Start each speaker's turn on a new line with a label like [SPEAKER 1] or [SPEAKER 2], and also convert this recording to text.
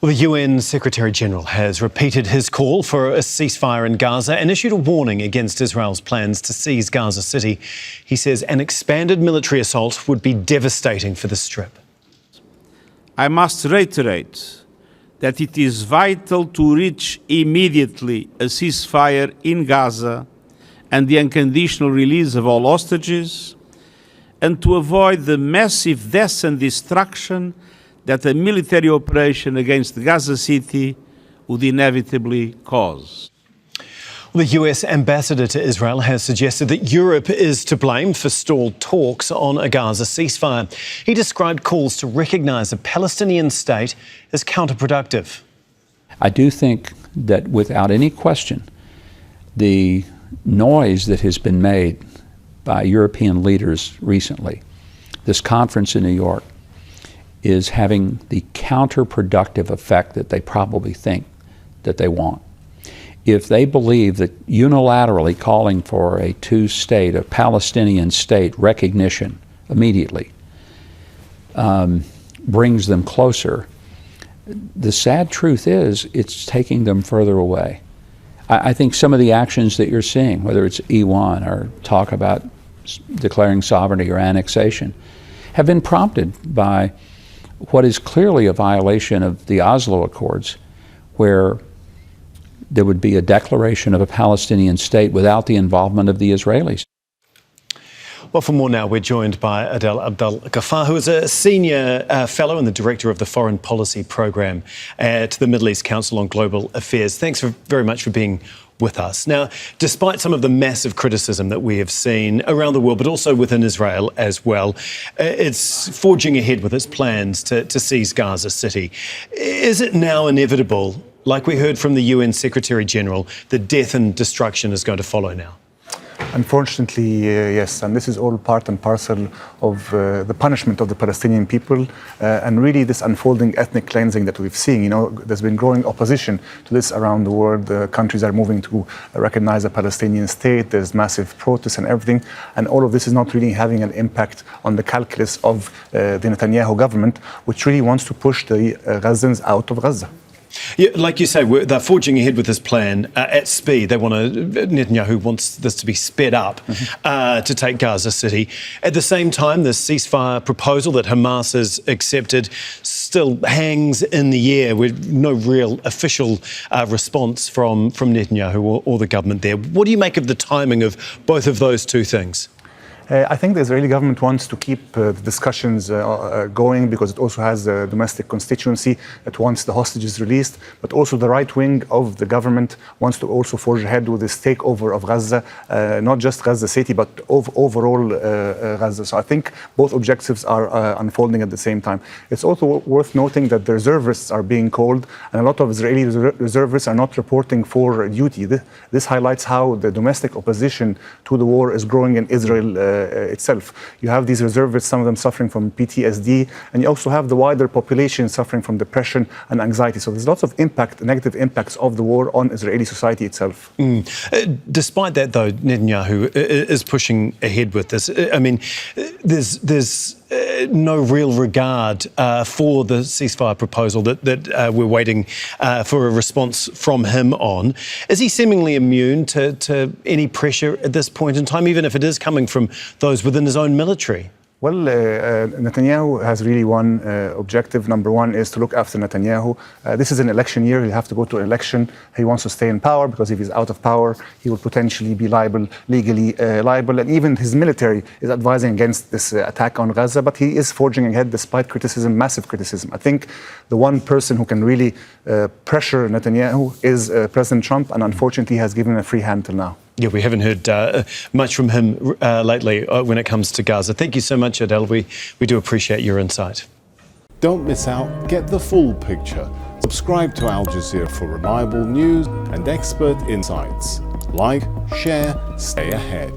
[SPEAKER 1] Well, the UN Secretary-General has repeated his call for a ceasefire in Gaza and issued a warning against Israel's plans to seize Gaza City. He says an expanded military assault would be devastating for the Strip.
[SPEAKER 2] I must reiterate that it is vital to reach immediately a ceasefire in Gaza and the unconditional release of all hostages, and to avoid the massive deaths and destruction that a military operation against Gaza City would inevitably cause.
[SPEAKER 1] The US ambassador to Israel has suggested that Europe is to blame for stalled talks on a Gaza ceasefire. He described calls to recognise a Palestinian state as counterproductive.
[SPEAKER 3] I do think that without any question, the noise that has been made by European leaders recently, this conference in New York, is having the counterproductive effect that they probably think that they want. If they believe that unilaterally calling for a two-state, a Palestinian state recognition immediately brings them closer, the sad truth is it's taking them further away. I think some of the actions that you're seeing, whether it's E1 or talk about declaring sovereignty or annexation, have been prompted by what is clearly a violation of the Oslo Accords, where there would be a declaration of a Palestinian state without the involvement of the Israelis.
[SPEAKER 1] Well, for more now, we're joined by Adel Abdel Ghafar, who is a senior fellow and the director of the Foreign Policy Programme to the Middle East Council on Global Affairs. Thanks very much for being with us. Now, despite some of the massive criticism that we have seen around the world, but also within Israel as well, it's forging ahead with its plans to seize Gaza City. Is it now inevitable, like we heard from the UN Secretary-General, that death and destruction is going to follow now?
[SPEAKER 4] Unfortunately, yes, and this is all part and parcel of the punishment of the Palestinian people and really this unfolding ethnic cleansing that we've seen. You know, there's been growing opposition to this around the world. Countries are moving to recognize a Palestinian state. There's massive protests and everything, and all of this is not really having an impact on the calculus of the Netanyahu government, which really wants to push the Gazans out of Gaza.
[SPEAKER 1] Yeah, like you say, they're forging ahead with this plan at speed. Netanyahu wants this to be sped up to take Gaza City. At the same time, the ceasefire proposal that Hamas has accepted still hangs in the air with no real official response from Netanyahu or the government there. What do you make of the timing of both of those two things?
[SPEAKER 4] I think the Israeli government wants to keep the discussions going because it also has a domestic constituency that wants the hostages released, but also the right wing of the government wants to also forge ahead with this takeover of Gaza, not just Gaza City, but overall Gaza. So I think both objectives are unfolding at the same time. It's also worth noting that the reservists are being called, and a lot of Israeli reservists are not reporting for duty. This highlights how the domestic opposition to the war is growing in Israel itself. You have these reservists, some of them suffering from PTSD, and you also have the wider population suffering from depression and anxiety. So there's lots of negative impacts of the war on Israeli society itself.
[SPEAKER 1] Despite that, though, Netanyahu is pushing ahead with this. I mean, there's no real regard for the ceasefire proposal that we're waiting for a response from him on. Is he seemingly immune to any pressure at this point in time, even if it is coming from those within his own military?
[SPEAKER 4] Well, Netanyahu has really one objective. Number one is to look after Netanyahu. This is an election year. He'll have to go to an election. He wants to stay in power because if he's out of power, he will potentially be legally liable. And even his military is advising against this attack on Gaza. But he is forging ahead despite criticism, massive criticism. I think the one person who can really pressure Netanyahu is President Trump, and unfortunately has given a free hand till now.
[SPEAKER 1] Yeah, we haven't heard much from him lately when it comes to Gaza. Thank you so much, Adel. We do appreciate your insight.
[SPEAKER 5] Don't miss out. Get the full picture. Subscribe to Al Jazeera for reliable news and expert insights. Like, share, stay ahead.